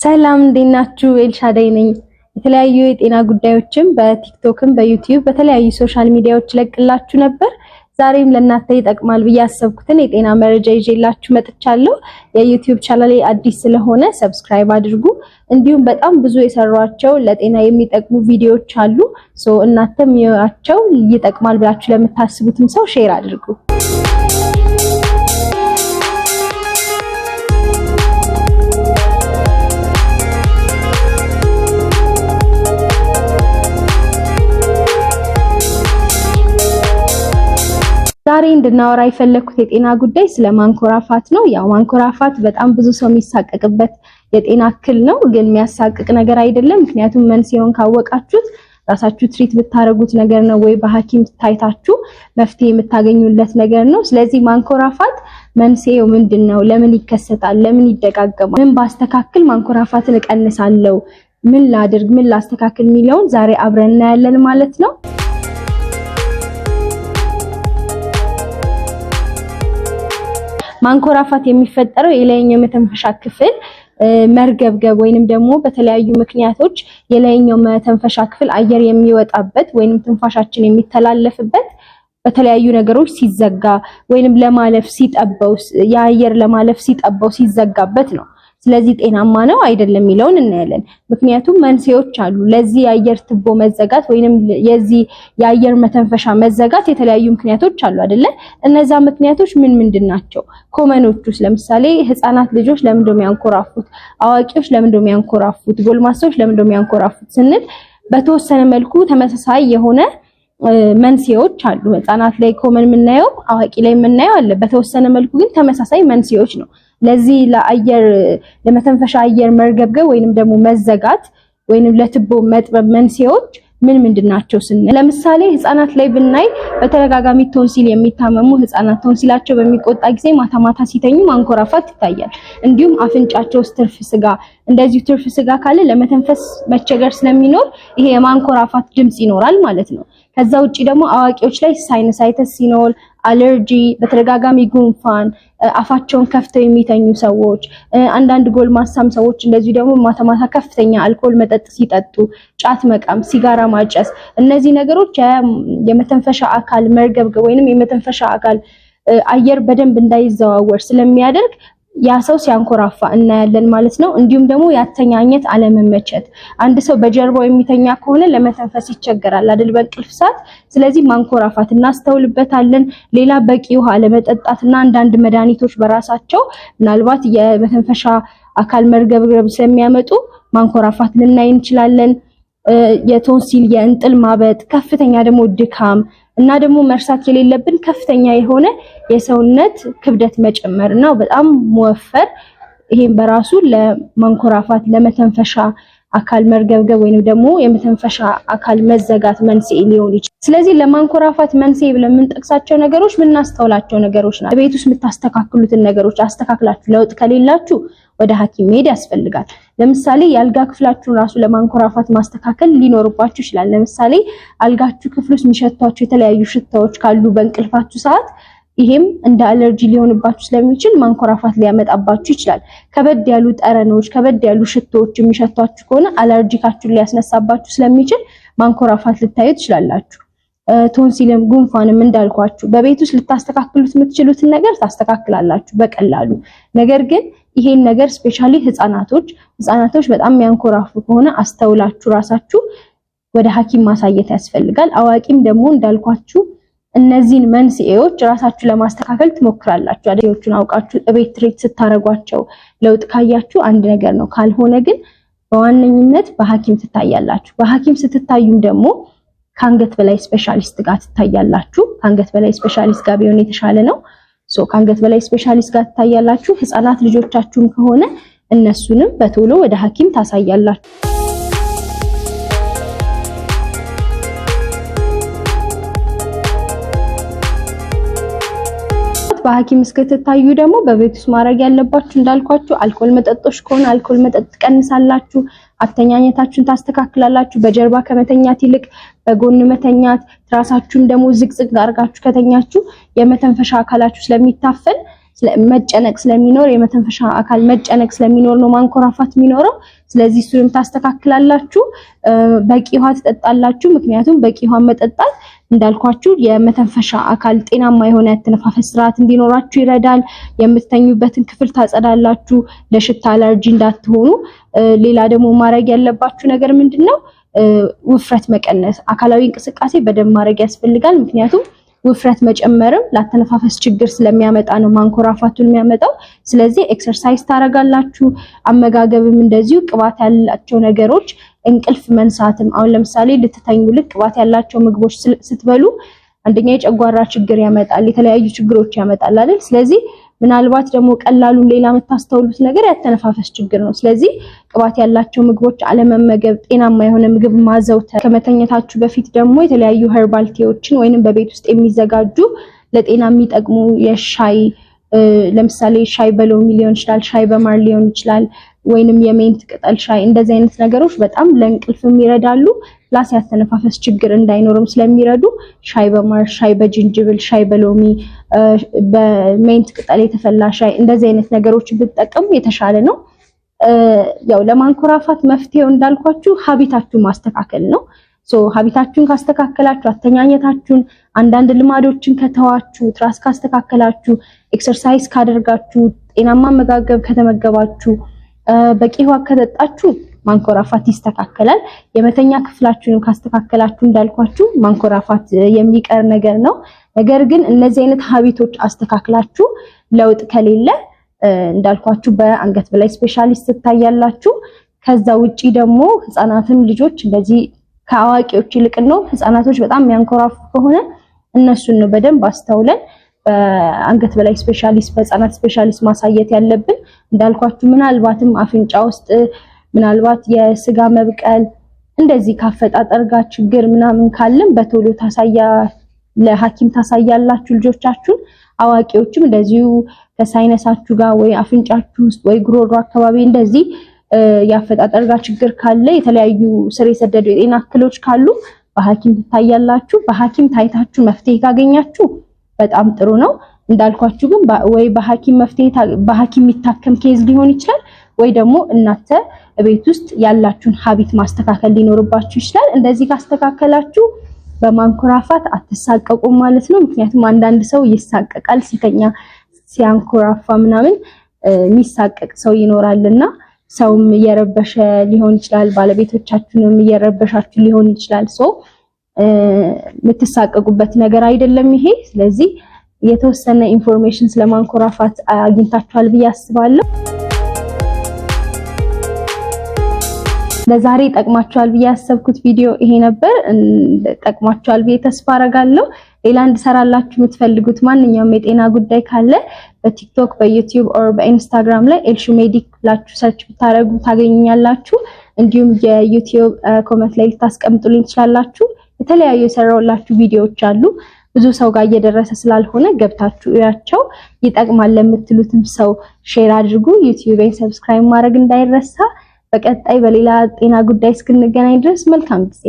ሰላም እንዴት ናችሁ? ኤልሻዳይ ነኝ። የተለያዩ የጤና ጉዳዮችን በቲክቶክም በዩቲዩብ በተለያዩ ሶሻል ሚዲያዎች ለቅላችሁ ነበር። ዛሬም ለእናንተ ይጠቅማል ብዬ ያሰብኩትን የጤና መረጃ ይዤላችሁ መጥቻለሁ። የዩቲዩብ ቻናሌ አዲስ ስለሆነ ሰብስክራይብ አድርጉ። እንዲሁም በጣም ብዙ የሰሯቸው ለጤና የሚጠቅሙ ቪዲዮዎች አሉ። እናንተም ያቸው ይጠቅማል ብላችሁ ለምታስቡትም ሰው ሼር አድርጉ። ዛሬ እንድናወራ የፈለኩት የጤና ጉዳይ ስለ ማንኮራፋት ነው። ያው ማንኮራፋት በጣም ብዙ ሰው የሚሳቀቅበት የጤና እክል ነው፣ ግን የሚያሳቅቅ ነገር አይደለም። ምክንያቱም መንስኤውን ካወቃችሁት ራሳችሁ ትሪት ብታረጉት ነገር ነው ወይ በሐኪም ታይታችሁ መፍትሄ የምታገኙለት ነገር ነው። ስለዚህ ማንኮራፋት መንስኤው ምንድነው? ለምን ይከሰታል? ለምን ይደጋገማል? ምን ባስተካክል ማንኮራፋትን እቀንሳለሁ? ምን ላድርግ? ምን ላስተካክል የሚለውን ዛሬ አብረን እናያለን ማለት ነው። ማንኮራፋት የሚፈጠረው የላይኛው መተንፈሻ ክፍል መርገብገብ ወይንም ደግሞ በተለያዩ ምክንያቶች የላይኛው መተንፈሻ ክፍል አየር የሚወጣበት ወይንም ትንፋሻችን የሚተላለፍበት በተለያዩ ነገሮች ሲዘጋ ወይንም ለማለፍ ሲጠበው የአየር ለማለፍ ሲጠበው ሲዘጋበት ነው። ስለዚህ ጤናማ ነው አይደለም የሚለውን እናያለን። ምክንያቱም መንስኤዎች አሉ ለዚህ የአየር ትቦ መዘጋት ወይንም የዚህ የአየር መተንፈሻ መዘጋት የተለያዩ ምክንያቶች አሉ አይደለ? እነዛ ምክንያቶች ምንድን ናቸው? ኮመኖቹስ ለምሳሌ ህፃናት ልጆች ለምን እንደሚያንኮራፉት፣ አዋቂዎች ለምን እንደሚያንኮራፉት፣ ጎልማሶች ለምን እንደሚያንኮራፉት ስንል በተወሰነ መልኩ ተመሳሳይ የሆነ መንስኤዎች አሉ። ህፃናት ላይ ኮመን የምናየው አዋቂ ላይ የምናየው አለ። በተወሰነ መልኩ ግን ተመሳሳይ መንስኤዎች ነው። ለዚህ ለአየር ለመተንፈሻ አየር መርገብገብ ወይንም ደግሞ መዘጋት ወይንም ለትቦ መጥበብ መንስኤዎች ምንድን ናቸው ስንል ለምሳሌ ህፃናት ላይ ብናይ በተደጋጋሚ ቶንሲል የሚታመሙ ህፃናት ቶንሲላቸው በሚቆጣ ጊዜ ማታ ማታ ሲተኙ ማንኮራፋት ይታያል። እንዲሁም አፍንጫቸው ውስጥ ትርፍ ስጋ እንደዚህ ትርፍ ስጋ ካለ ለመተንፈስ መቸገር ስለሚኖር ይሄ የማንኮራፋት ድምጽ ይኖራል ማለት ነው። ከዛ ውጪ ደግሞ አዋቂዎች ላይ ሳይነሳይተስ ሲኖር፣ አለርጂ፣ በተደጋጋሚ ጉንፋን፣ አፋቸውን ከፍተው የሚተኙ ሰዎች፣ አንዳንድ ጎልማሳም ሰዎች እንደዚህ ደግሞ ማታ ማታ ከፍተኛ አልኮል መጠጥ ሲጠጡ፣ ጫት መቃም፣ ሲጋራ ማጨስ እነዚህ ነገሮች የመተንፈሻ አካል መርገብገብ ወይንም የመተንፈሻ አካል አየር በደንብ እንዳይዘዋወር ስለሚያደርግ ያ ሰው ሲያንኮራፋ እናያለን ማለት ነው። እንዲሁም ደግሞ ያተኛኘት አለመመቸት፣ አንድ ሰው በጀርባው የሚተኛ ከሆነ ለመተንፈስ ይቸገራል አይደል በእንቅልፍ ሰዓት። ስለዚህ ማንኮራፋት እናስተውልበታለን። ሌላ በቂ ውሃ አለመጠጣትና አንዳንድ መድኃኒቶች በራሳቸው ምናልባት የመተንፈሻ አካል መርገብገብ ስለሚያመጡ ማንኮራፋት ልናይ እንችላለን። የቶንሲል የእንጥል ማበጥ፣ ከፍተኛ ደግሞ ድካም እና ደግሞ መርሳት የሌለብን ከፍተኛ የሆነ የሰውነት ክብደት መጨመር እና በጣም መወፈር፣ ይሄን በራሱ ለማንኮራፋት ለመተንፈሻ አካል መርገብገብ ወይንም ደግሞ የመተንፈሻ አካል መዘጋት መንስኤ ሊሆን ይችላል። ስለዚህ ለማንኮራፋት መንስኤ ብለን የምንጠቅሳቸው ነገሮች ምናስተውላቸው ነገሮች ናቸው። ቤት ውስጥ የምታስተካክሉትን ነገሮች አስተካክላችሁ ለውጥ ከሌላችሁ ወደ ሐኪም መሄድ ያስፈልጋል። ለምሳሌ የአልጋ ክፍላችሁን ራሱ ለማንኮራፋት ማስተካከል ሊኖርባችሁ ይችላል። ለምሳሌ አልጋችሁ ክፍል ውስጥ የሚሸቷችሁ የተለያዩ ሽታዎች ካሉ በእንቅልፋችሁ ሰዓት ይሄም እንደ አለርጂ ሊሆንባችሁ ስለሚችል ማንኮራፋት ሊያመጣባችሁ ይችላል። ከበድ ያሉ ጠረኖች፣ ከበድ ያሉ ሽቶዎች የሚሸቷችሁ ከሆነ አለርጂካችሁን ሊያስነሳባችሁ ስለሚችል ማንኮራፋት ልታዩ ትችላላችሁ። ቶንሲልም ጉንፋንም እንዳልኳችሁ በቤት ውስጥ ልታስተካክሉት የምትችሉትን ነገር ታስተካክላላችሁ በቀላሉ። ነገር ግን ይሄን ነገር ስፔሻሊ ህፃናቶች በጣም የሚያንኮራፉ ከሆነ አስተውላችሁ ራሳችሁ ወደ ሐኪም ማሳየት ያስፈልጋል። አዋቂም ደግሞ እንዳልኳችሁ እነዚህን መንስኤዎች ራሳችሁ ለማስተካከል ትሞክራላችሁ። አዲዎቹን አውቃችሁ እቤት ትሪት ስታረጓቸው ለውጥ ካያችሁ አንድ ነገር ነው። ካልሆነ ግን በዋነኝነት በሐኪም ትታያላችሁ። በሐኪም ስትታዩም ደግሞ ከአንገት በላይ ስፔሻሊስት ጋር ትታያላችሁ። ከአንገት በላይ ስፔሻሊስት ጋር ቢሆን የተሻለ ነው። ከአንገት በላይ ስፔሻሊስት ጋር ትታያላችሁ። ህፃናት ልጆቻችሁም ከሆነ እነሱንም በቶሎ ወደ ሐኪም ታሳያላችሁ። በሐኪም እስከተታዩ ደግሞ በቤት ውስጥ ማድረግ ያለባችሁ እንዳልኳችሁ አልኮል መጠጦች ከሆነ አልኮል መጠጥ ቀንሳላችሁ፣ አተኛኘታችሁን ታስተካክላላችሁ። በጀርባ ከመተኛት ይልቅ በጎን መተኛት፣ ራሳችሁን ደግሞ ዝቅዝቅ አድርጋችሁ ከተኛችሁ የመተንፈሻ አካላችሁ ስለሚታፈን መጨነቅ ስለሚኖር የመተንፈሻ አካል መጨነቅ ስለሚኖር ነው ማንኮራፋት የሚኖረው። ስለዚህ እሱንም ታስተካክላላችሁ። በቂ ውሃ ትጠጣላችሁ። ምክንያቱም በቂ ውሃ መጠጣት እንዳልኳችሁ የመተንፈሻ አካል ጤናማ የሆነ አተነፋፈስ ስርዓት እንዲኖራችሁ ይረዳል። የምትተኙበትን ክፍል ታጸዳላችሁ፣ ለሽታ አለርጂ እንዳትሆኑ። ሌላ ደግሞ ማድረግ ያለባችሁ ነገር ምንድነው? ውፍረት መቀነስ፣ አካላዊ እንቅስቃሴ በደንብ ማድረግ ያስፈልጋል። ምክንያቱም ውፍረት መጨመርም ለአተነፋፈስ ችግር ስለሚያመጣ ነው ማንኮራፋቱን የሚያመጣው። ስለዚህ ኤክሰርሳይዝ ታረጋላችሁ። አመጋገብም እንደዚሁ ቅባት ያላቸው ነገሮች፣ እንቅልፍ መንሳትም። አሁን ለምሳሌ ልትተኙ ልክ ቅባት ያላቸው ምግቦች ስትበሉ አንደኛ የጨጓራ ችግር ያመጣል፣ የተለያዩ ችግሮች ያመጣል አይደል? ስለዚህ ምናልባት ደግሞ ቀላሉን ሌላ የምታስተውሉት ነገር ያተነፋፈስ ችግር ነው። ስለዚህ ቅባት ያላቸው ምግቦች አለመመገብ፣ ጤናማ የሆነ ምግብ ማዘውተር። ከመተኛታችሁ በፊት ደግሞ የተለያዩ ኸርባል ቲዎችን ወይንም በቤት ውስጥ የሚዘጋጁ ለጤና የሚጠቅሙ የሻይ ለምሳሌ ሻይ በሎሚ ሊሆን ይችላል፣ ሻይ በማር ሊሆን ይችላል፣ ወይንም የሜንት ቅጠል ሻይ። እንደዚህ አይነት ነገሮች በጣም ለእንቅልፍም ይረዳሉ፣ ፕላስ ያተነፋፈስ ችግር እንዳይኖርም ስለሚረዱ ሻይ በማር፣ ሻይ በጅንጅብል፣ ሻይ በሎሚ፣ በሜንት ቅጠል የተፈላ ሻይ፣ እንደዚህ አይነት ነገሮች ብትጠቀሙ የተሻለ ነው። ያው ለማንኮራፋት መፍትሄው እንዳልኳችሁ ሀቢታችሁ ማስተካከል ነው። ሀቢታችሁን ካስተካከላችሁ፣ አተኛኘታችሁን፣ አንዳንድ ልማዶችን ከተዋችሁ፣ ትራስ ካስተካከላችሁ፣ ኤክሰርሳይዝ ካደርጋችሁ፣ ጤናማ አመጋገብ ከተመገባችሁ፣ በቂ ውሃ ከጠጣችሁ ማንኮራፋት ይስተካከላል። የመተኛ ክፍላችሁን ካስተካከላችሁ እንዳልኳችሁ ማንኮራፋት የሚቀር ነገር ነው። ነገር ግን እነዚህ አይነት ሀቢቶች አስተካክላችሁ ለውጥ ከሌለ እንዳልኳችሁ በአንገት በላይ ስፔሻሊስት ትታያላችሁ። ከዛ ውጪ ደግሞ ህፃናትም ልጆች እንደዚህ ከአዋቂዎች ይልቅ ነው ህፃናቶች በጣም የሚያንኮራፉ ከሆነ እነሱን ነው በደንብ አስተውለን በአንገት በላይ ስፔሻሊስት በህፃናት ስፔሻሊስት ማሳየት ያለብን። እንዳልኳችሁ ምናልባትም አፍንጫ ውስጥ ምናልባት የስጋ መብቀል እንደዚህ ካፈጣጠር ጋር ችግር ምናምን ካለም በቶሎ ለሐኪም ታሳያላችሁ ልጆቻችሁን። አዋቂዎችም እንደዚሁ ከሳይነሳችሁ ጋር ወይ አፍንጫችሁ ውስጥ ወይ ጉሮሮ አካባቢ እንደዚህ ያፈጣጠር ጋር ችግር ካለ የተለያዩ ስር የሰደዱ የጤና እክሎች ካሉ በሐኪም ትታያላችሁ። በሐኪም ታይታችሁ መፍትሄ ካገኛችሁ በጣም ጥሩ ነው። እንዳልኳችሁ ግን ወይ በሐኪም መፍትሄ በሐኪም የሚታከም ኬዝ ሊሆን ይችላል፣ ወይ ደግሞ እናንተ ቤት ውስጥ ያላችሁን ሀቢት ማስተካከል ሊኖርባችሁ ይችላል። እንደዚህ ካስተካከላችሁ በማንኮራፋት አትሳቀቁም ማለት ነው። ምክንያቱም አንዳንድ ሰው ይሳቀቃል ሲተኛ ሲያንኮራፋ ምናምን የሚሳቀቅ ሰው ይኖራልና ሰውም እየረበሸ ሊሆን ይችላል፣ ባለቤቶቻችሁንም እየረበሻችሁ ሊሆን ይችላል። የምትሳቀቁበት ነገር አይደለም ይሄ። ስለዚህ የተወሰነ ኢንፎርሜሽን ስለማንኮራፋት አግኝታችኋል ብዬ አስባለሁ። ለዛሬ ጠቅማችኋል ብዬ ያሰብኩት ቪዲዮ ይሄ ነበር። ጠቅማችኋል ብዬ ተስፋ አረጋለሁ። ሌላ እንድሰራላችሁ የምትፈልጉት ማንኛውም የጤና ጉዳይ ካለ በቲክቶክ፣ በዩቲዩብ ኦር በኢንስታግራም ላይ ኤልሹ ሜዲክ ብላችሁ ሰርች ብታረጉ ታገኙኛላችሁ። እንዲሁም የዩቲዩብ ኮሜንት ላይ ልታስቀምጡልኝ ትችላላችሁ። የተለያዩ የሰራሁላችሁ ቪዲዮዎች አሉ። ብዙ ሰው ጋር እየደረሰ ስላልሆነ ገብታችሁ እያቸው። ይጠቅማል ለምትሉትም ሰው ሼር አድርጉ። ዩቲዩብን ሰብስክራይብ ማድረግ እንዳይረሳ። በቀጣይ በሌላ ጤና ጉዳይ እስክንገናኝ ድረስ መልካም ጊዜ